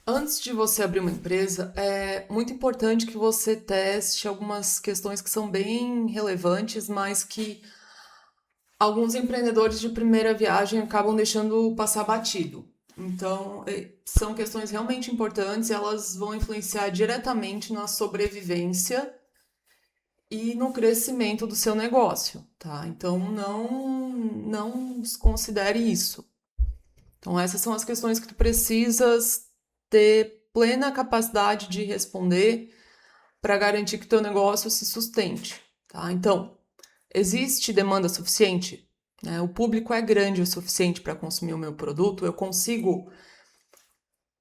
Antes de você abrir uma empresa, é muito importante que você teste algumas questões que são bem relevantes, mas que alguns empreendedores de primeira viagem acabam deixando passar batido. Então, são questões realmente importantes, elas vão influenciar diretamente na sobrevivência e no crescimento do seu negócio, tá? Então, não desconsidere isso. Então, essas são as questões que tu precisas ter plena capacidade de responder para garantir que teu negócio se sustente, tá? Então, existe demanda suficiente? Né? O público é grande o suficiente para consumir o meu produto? Eu consigo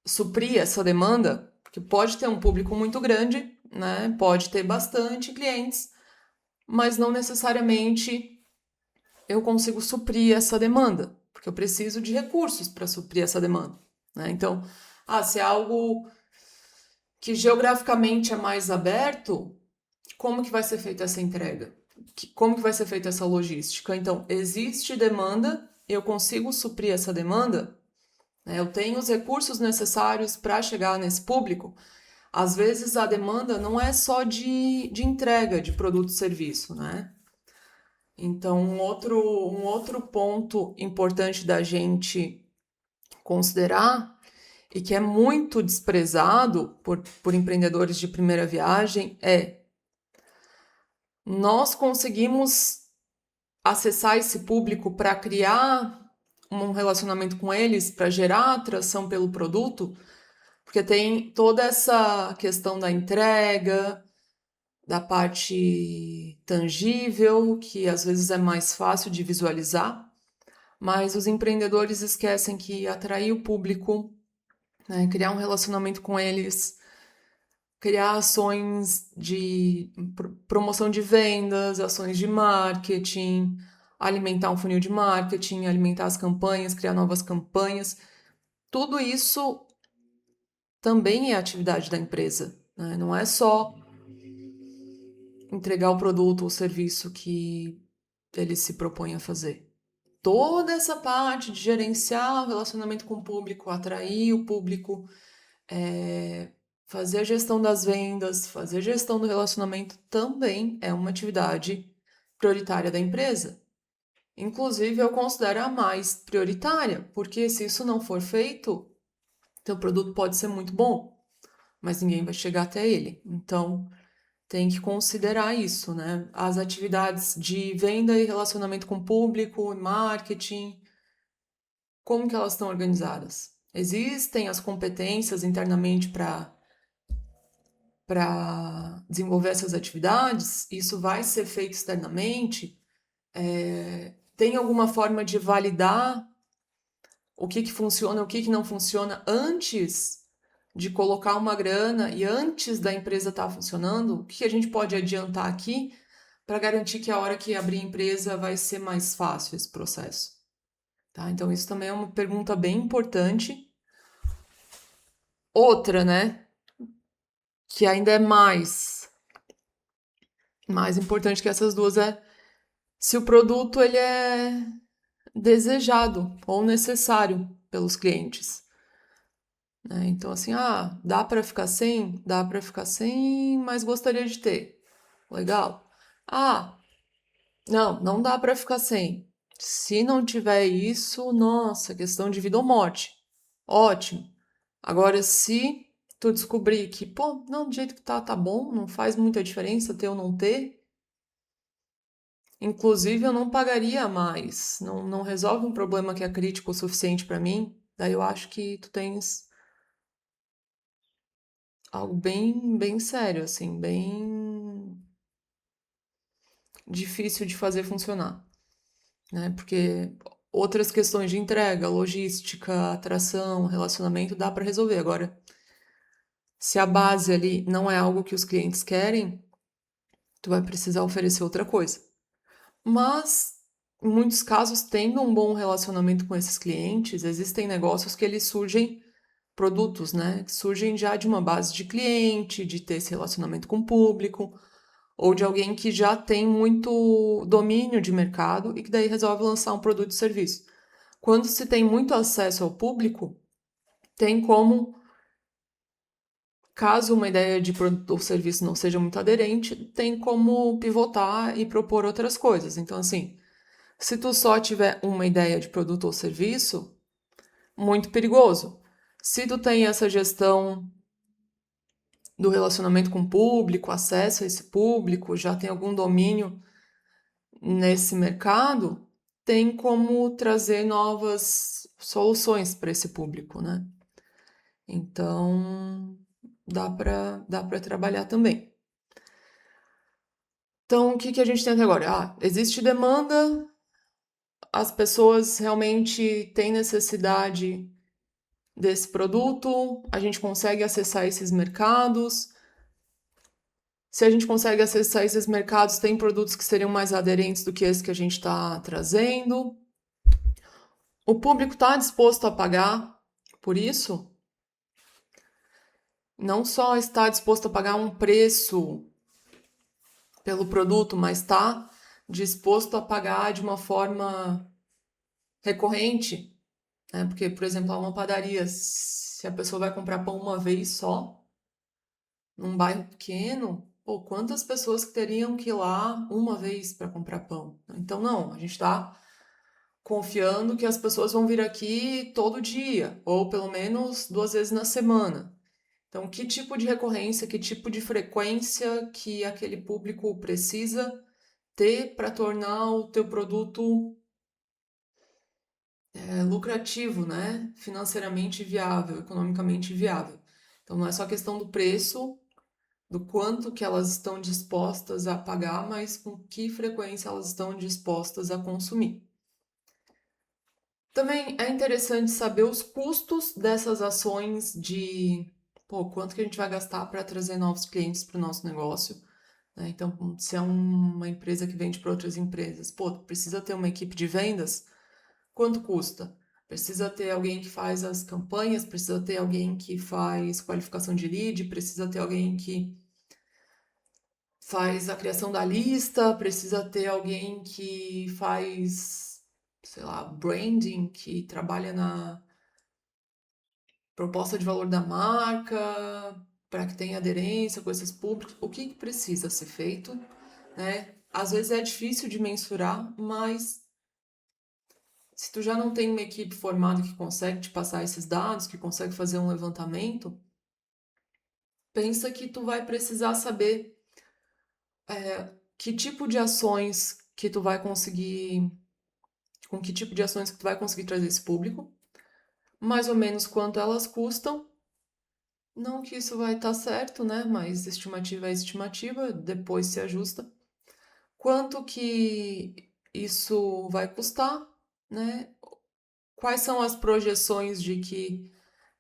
suprir essa demanda? Porque pode ter um público muito grande, né? Pode ter bastante clientes, mas não necessariamente eu consigo suprir essa demanda, porque eu preciso de recursos para suprir essa demanda, né? Então, se é algo que geograficamente é mais aberto, como que vai ser feita essa entrega? Como que vai ser feita essa logística? Então, existe demanda, eu consigo suprir essa demanda, né? Eu tenho os recursos necessários para chegar nesse público. Às vezes a demanda não é só de entrega de produto e serviço, né? Então, um outro ponto importante da gente considerar e que é muito desprezado por empreendedores de primeira viagem é nós conseguimos acessar esse público para criar um relacionamento com eles, para gerar atração pelo produto, porque tem toda essa questão da entrega, da parte tangível, que às vezes é mais fácil de visualizar, mas os empreendedores esquecem que atrair o público, né, criar um relacionamento com eles, criar ações de promoção de vendas, ações de marketing, alimentar um funil de marketing, alimentar as campanhas, criar novas campanhas. Tudo isso também é atividade da empresa, né? Não é só entregar o produto ou serviço que ele se propõe a fazer. Toda essa parte de gerenciar o relacionamento com o público, atrair o público, fazer a gestão das vendas, fazer a gestão do relacionamento também é uma atividade prioritária da empresa. Inclusive, eu considero a mais prioritária, porque se isso não for feito, teu produto pode ser muito bom, mas ninguém vai chegar até ele. Então, tem que considerar isso, né? As atividades de venda e relacionamento com o público, marketing, como que elas estão organizadas? Existem as competências internamente para desenvolver essas atividades? Isso vai ser feito externamente? Tem alguma forma de validar o que funciona, o que não funciona antes de colocar uma grana e antes da empresa estar funcionando? O que a gente pode adiantar aqui para garantir que a hora que abrir a empresa vai ser mais fácil esse processo? Tá? Então, isso também é uma pergunta bem importante. Outra, né, que ainda é mais importante que essas duas é se o produto ele é desejado ou necessário pelos clientes, né? Então assim, dá para ficar sem, dá para ficar sem, mas gostaria de ter. Legal. Ah, não dá para ficar sem. Se não tiver isso, nossa, questão de vida ou morte. Ótimo. Agora, se tu descobrir que, pô, não, do jeito que tá bom, não faz muita diferença ter ou não ter, inclusive, eu não pagaria mais. Não resolve um problema que é crítico o suficiente para mim. Daí eu acho que tu tens algo bem sério, assim, bem difícil de fazer funcionar, né? Porque outras questões de entrega, logística, atração, relacionamento dá para resolver. Agora, se a base ali não é algo que os clientes querem, tu vai precisar oferecer outra coisa. Mas, em muitos casos, tendo um bom relacionamento com esses clientes, existem negócios que eles surgem, produtos, né? Que surgem já de uma base de cliente, de ter esse relacionamento com o público, ou de alguém que já tem muito domínio de mercado e que daí resolve lançar um produto e serviço. Quando se tem muito acesso ao público, tem como Caso uma ideia de produto ou serviço não seja muito aderente, tem como pivotar e propor outras coisas. Então, assim, se tu só tiver uma ideia de produto ou serviço, muito perigoso. Se tu tem essa gestão do relacionamento com o público, acesso a esse público, já tem algum domínio nesse mercado, tem como trazer novas soluções para esse público, né? Então, dá para trabalhar também. Então, o que a gente tem até agora? Existe demanda, as pessoas realmente têm necessidade desse produto, a gente consegue acessar esses mercados. Se a gente consegue acessar esses mercados, tem produtos que seriam mais aderentes do que esse que a gente está trazendo. O público está disposto a pagar por isso? Não só está disposto a pagar um preço pelo produto, mas está disposto a pagar de uma forma recorrente, né? Porque, por exemplo, uma padaria, se a pessoa vai comprar pão uma vez só, num bairro pequeno, pô, quantas pessoas que teriam que ir lá uma vez para comprar pão? Então, não, a gente está confiando que as pessoas vão vir aqui todo dia, ou pelo menos 2 vezes na semana. Então, que tipo de recorrência, que tipo de frequência que aquele público precisa ter para tornar o teu produto lucrativo, né? Financeiramente viável, economicamente viável. Então, não é só questão do preço, do quanto que elas estão dispostas a pagar, mas com que frequência elas estão dispostas a consumir. Também é interessante saber os custos dessas ações de, pô, quanto que a gente vai gastar para trazer novos clientes para o nosso negócio, né? Então, se é uma empresa que vende para outras empresas, pô, precisa ter uma equipe de vendas, quanto custa? Precisa ter alguém que faz as campanhas, precisa ter alguém que faz qualificação de lead, precisa ter alguém que faz a criação da lista, precisa ter alguém que faz, sei lá, branding, que trabalha na proposta de valor da marca, para que tenha aderência com esses públicos. O que precisa ser feito, né? Às vezes é difícil de mensurar, mas se tu já não tem uma equipe formada que consegue te passar esses dados, que consegue fazer um levantamento, pensa que tu vai precisar saber que tipo de ações que tu vai conseguir, com que tipo de ações que tu vai conseguir trazer esse público, mais ou menos quanto elas custam. Não que isso vai estar certo, né? Mas estimativa é estimativa, depois se ajusta. Quanto que isso vai custar, né? Quais são as projeções de que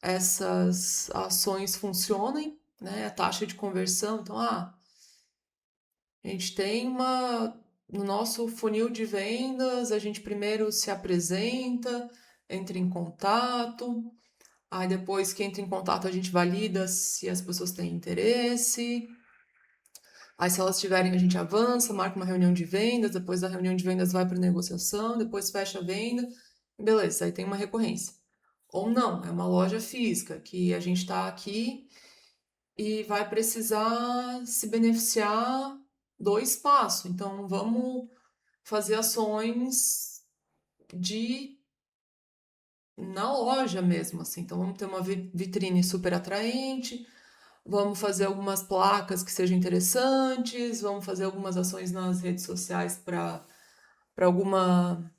essas ações funcionem, né? A taxa de conversão. Então, a gente tem no nosso funil de vendas, a gente primeiro se apresenta, entra em contato, aí depois que entra em contato a gente valida se as pessoas têm interesse. Aí se elas tiverem, a gente avança, marca uma reunião de vendas, depois da reunião de vendas vai para negociação, depois fecha a venda, beleza, aí tem uma recorrência. Ou não, é uma loja física que a gente está aqui e vai precisar se beneficiar do espaço. Então vamos fazer ações de na loja mesmo, assim. Então vamos ter uma vitrine super atraente, vamos fazer algumas placas que sejam interessantes, vamos fazer algumas ações nas redes sociais para alguma.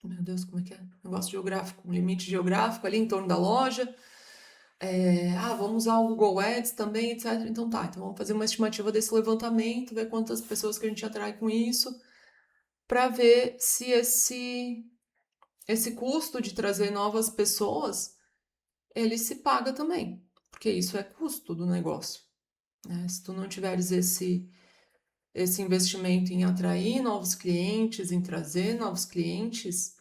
Meu Deus, como é que é? Negócio geográfico, um limite geográfico ali em torno da loja. Vamos usar o Google Ads também, etc. Então tá, então vamos fazer uma estimativa desse levantamento, ver quantas pessoas que a gente atrai com isso, para ver se esse custo de trazer novas pessoas, ele se paga também, porque isso é custo do negócio, né? Se tu não tiveres esse investimento em atrair novos clientes, em trazer novos clientes,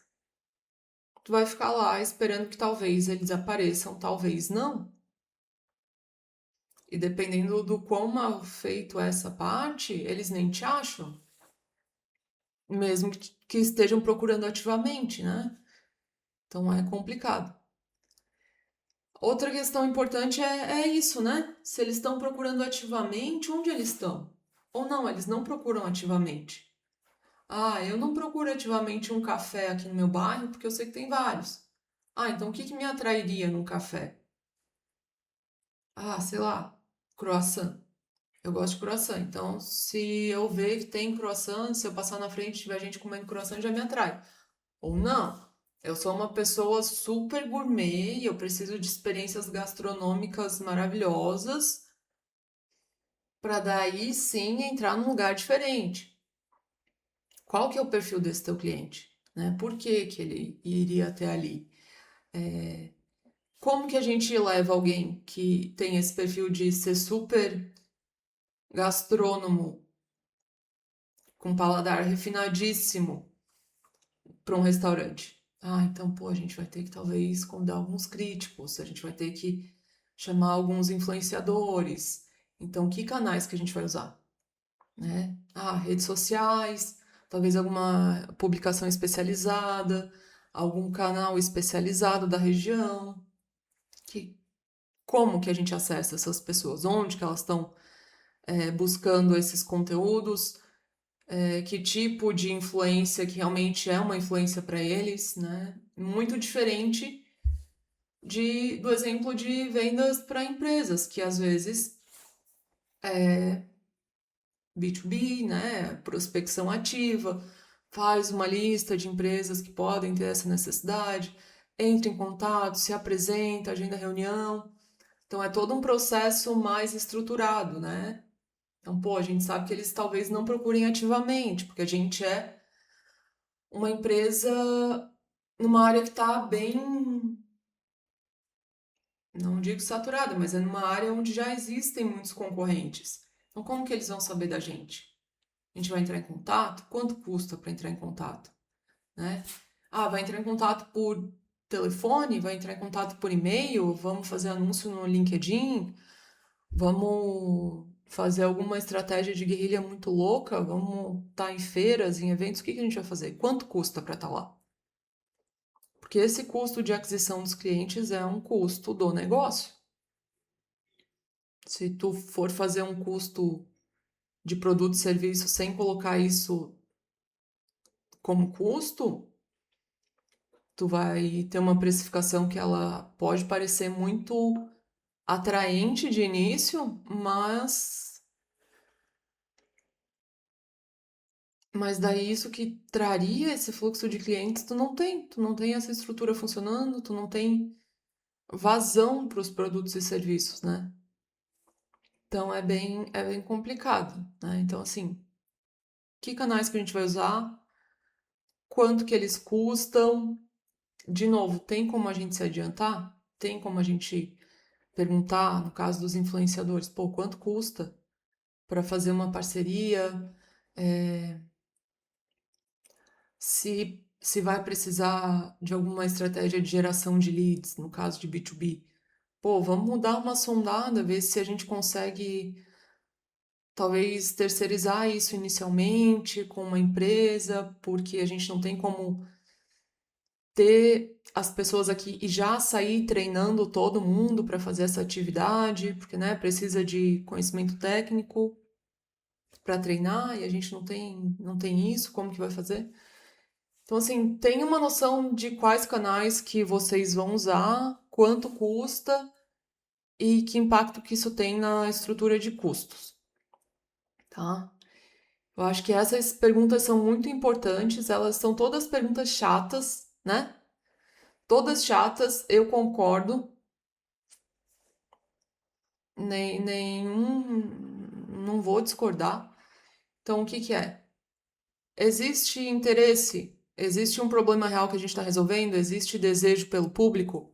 tu vai ficar lá esperando que talvez eles apareçam, talvez não. E dependendo do quão mal feito é essa parte, eles nem te acham, mesmo que estejam procurando ativamente, né? Então é complicado. Outra questão importante é isso, né? Se eles estão procurando ativamente, onde eles estão? Ou não, eles não procuram ativamente. Ah, eu não procuro ativamente um café aqui no meu bairro porque eu sei que tem vários. Ah, então o que que me atrairia num café? Ah, sei lá, croissant. Eu gosto de croissant. Então, se eu ver que tem croissant, se eu passar na frente e tiver gente comendo croissant, já me atrai. Ou não. Eu sou uma pessoa super gourmet e eu preciso de experiências gastronômicas maravilhosas para daí sim entrar num lugar diferente. Qual que é o perfil desse teu cliente? Né? Por que que ele iria até ali? Como que a gente leva alguém que tem esse perfil de ser super gastrônomo, com paladar refinadíssimo, para um restaurante? Ah, então, pô, a gente vai ter que talvez convidar alguns críticos, a gente vai ter que chamar alguns influenciadores. Então, que canais que a gente vai usar? Né? Ah, redes sociais, talvez alguma publicação especializada, algum canal especializado da região. Que, como que a gente acessa essas pessoas? Onde que elas estão buscando esses conteúdos? Que tipo de influência que realmente é uma influência para eles, né? Muito diferente do exemplo de vendas para empresas, que às vezes B2B, né? Prospecção ativa, faz uma lista de empresas que podem ter essa necessidade, entra em contato, se apresenta, agenda reunião. Então é todo um processo mais estruturado, né? Então, pô, a gente sabe que eles talvez não procurem ativamente, porque a gente é uma empresa numa área que está bem, não digo saturada, mas é numa área onde já existem muitos concorrentes. Então, como que eles vão saber da gente? A gente vai entrar em contato? Quanto custa para entrar em contato? Né? Ah, vai entrar em contato por telefone? Vai entrar em contato por e-mail? Vamos fazer anúncio no LinkedIn? Vamos fazer alguma estratégia de guerrilha muito louca? Vamos estar em feiras, em eventos? O que que a gente vai fazer? Quanto custa para estar lá? Porque esse custo de aquisição dos clientes é um custo do negócio. Se tu for fazer um custo de produto e serviço sem colocar isso como custo, tu vai ter uma precificação que ela pode parecer muito atraente de início, mas daí isso que traria esse fluxo de clientes, tu não tem essa estrutura funcionando, tu não tem vazão para os produtos e serviços, né? Então é bem complicado, né? Então assim, que canais que a gente vai usar? Quanto que eles custam? De novo, tem como a gente se adiantar? Tem como a gente perguntar, no caso dos influenciadores, pô, quanto custa para fazer uma parceria? É, se vai precisar de alguma estratégia de geração de leads, no caso de B2B. Pô, vamos dar uma sondada, ver se a gente consegue talvez terceirizar isso inicialmente com uma empresa, porque a gente não tem como ter as pessoas aqui e já sair treinando todo mundo para fazer essa atividade, porque né, precisa de conhecimento técnico para treinar e a gente não tem isso, como que vai fazer? Então, assim, tem uma noção de quais canais que vocês vão usar, quanto custa e que impacto que isso tem na estrutura de custos, tá? Eu acho que essas perguntas são muito importantes, elas são todas perguntas chatas, né? Todas chatas, eu concordo. Não vou discordar. Então, o que que é? Existe interesse? Existe um problema real que a gente está resolvendo? Existe desejo pelo público?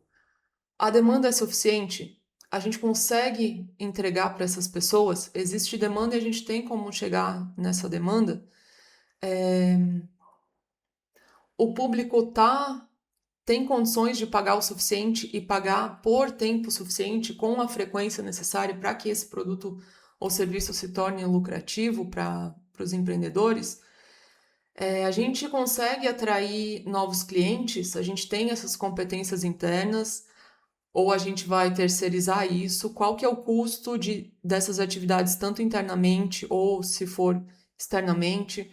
A demanda é suficiente? A gente consegue entregar para essas pessoas? Existe demanda e a gente tem como chegar nessa demanda? O público tem condições de pagar o suficiente e pagar por tempo suficiente com a frequência necessária para que esse produto ou serviço se torne lucrativo para os empreendedores? A gente consegue atrair novos clientes, a gente tem essas competências internas, ou a gente vai terceirizar isso? Qual que é o custo dessas atividades, tanto internamente ou se for externamente?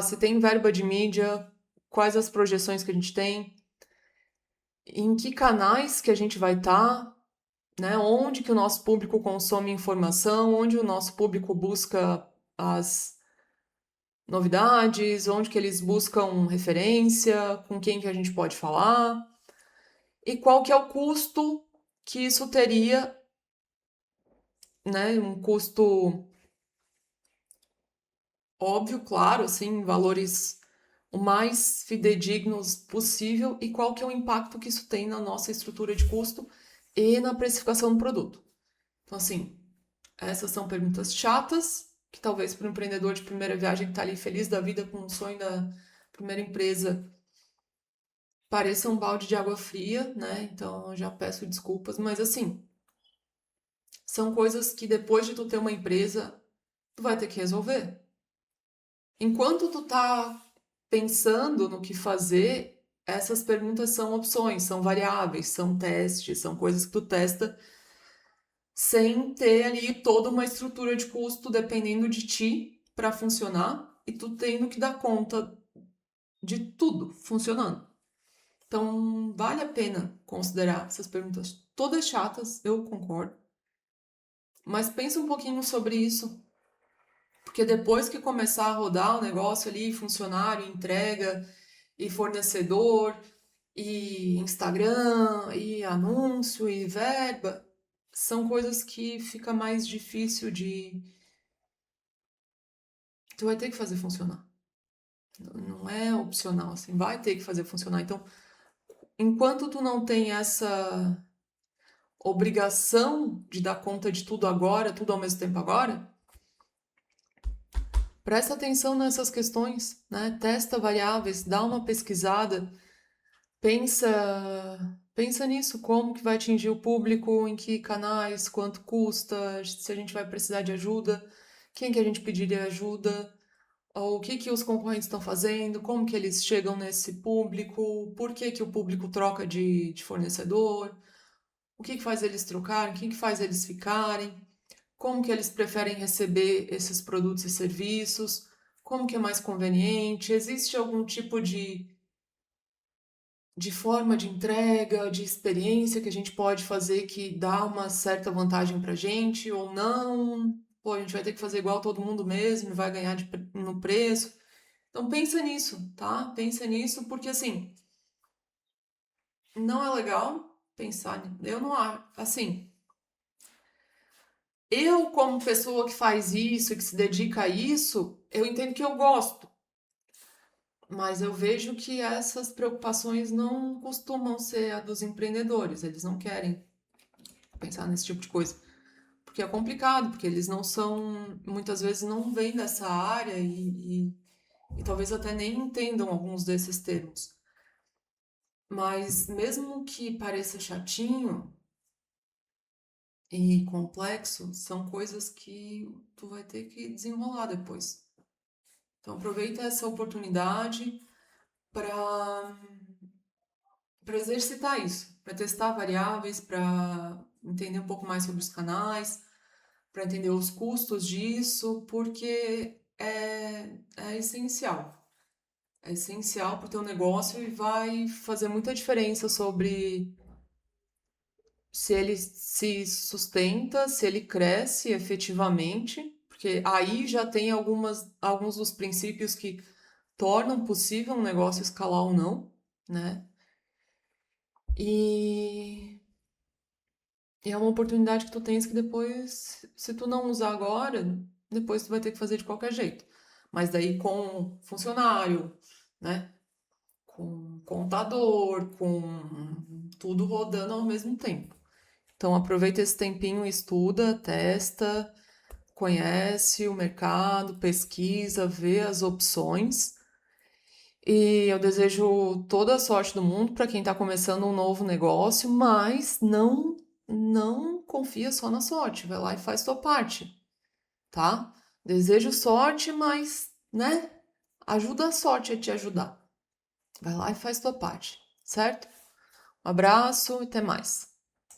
Se tem verba de mídia, quais as projeções que a gente tem? Em que canais que a gente vai estar? Né? Onde que o nosso público consome informação? Onde o nosso público busca as novidades? Onde que eles buscam referência? Com quem que a gente pode falar? E qual que é o custo que isso teria, né? Um custo óbvio, claro, assim, valores o mais fidedignos possível e qual que é o impacto que isso tem na nossa estrutura de custo e na precificação do produto. Então, assim, essas são perguntas chatas, que talvez para um empreendedor de primeira viagem que está ali feliz da vida com o sonho da primeira empresa pareça um balde de água fria, né? Então, eu já peço desculpas, mas assim, são coisas que depois de tu ter uma empresa, tu vai ter que resolver. Enquanto tu tá pensando no que fazer, essas perguntas são opções, são variáveis, são testes, são coisas que tu testa sem ter ali toda uma estrutura de custo dependendo de ti para funcionar e tu tendo que dar conta de tudo funcionando. Então, vale a pena considerar essas perguntas todas chatas, eu concordo, mas pensa um pouquinho sobre isso, porque depois que começar a rodar o negócio ali, funcionário, entrega e fornecedor e Instagram e anúncio e verba, são coisas que fica mais difícil de. Tu vai ter que fazer funcionar. Não é opcional, assim, vai ter que fazer funcionar. Então, enquanto tu não tem essa obrigação de dar conta de tudo agora, tudo ao mesmo tempo agora, presta atenção nessas questões, né? Testa variáveis, dá uma pesquisada, pensa nisso, como que vai atingir o público, em que canais, quanto custa, se a gente vai precisar de ajuda, quem que a gente pediria ajuda, o que que os concorrentes estão fazendo, como que eles chegam nesse público, por que que o público troca de fornecedor, o que que faz eles trocarem, o que que faz eles ficarem, como que eles preferem receber esses produtos e serviços, como que é mais conveniente, existe algum tipo de forma de entrega, de experiência que a gente pode fazer que dá uma certa vantagem para a gente ou não. Pô, a gente vai ter que fazer igual todo mundo mesmo, vai ganhar no preço. Então pensa nisso, tá? Pensa nisso porque assim, não é legal pensar, eu não acho, assim, eu como pessoa que faz isso, que se dedica a isso, eu entendo que eu gosto, mas eu vejo que essas preocupações não costumam ser a dos empreendedores, eles não querem pensar nesse tipo de coisa. Porque é complicado, porque eles não são, muitas vezes não vêm dessa área e talvez até nem entendam alguns desses termos. Mas mesmo que pareça chatinho e complexo, são coisas que tu vai ter que desenrolar depois. Então aproveita essa oportunidade para exercitar isso, para testar variáveis, para entender um pouco mais sobre os canais, para entender os custos disso, porque é essencial. É essencial para o teu negócio e vai fazer muita diferença sobre se ele se sustenta, se ele cresce efetivamente, porque aí já tem alguns dos princípios que tornam possível um negócio escalar ou não, né? E é uma oportunidade que tu tens que depois, se tu não usar agora, depois tu vai ter que fazer de qualquer jeito. Mas daí com funcionário, né? Com contador, com tudo rodando ao mesmo tempo. Então aproveita esse tempinho, estuda, testa, conhece o mercado, pesquisa, vê as opções. E eu desejo toda a sorte do mundo para quem está começando um novo negócio, mas não confia só na sorte, vai lá e faz tua parte, tá? Desejo sorte, mas, né? Ajuda a sorte a te ajudar. Vai lá e faz tua parte, certo? Um abraço e até mais.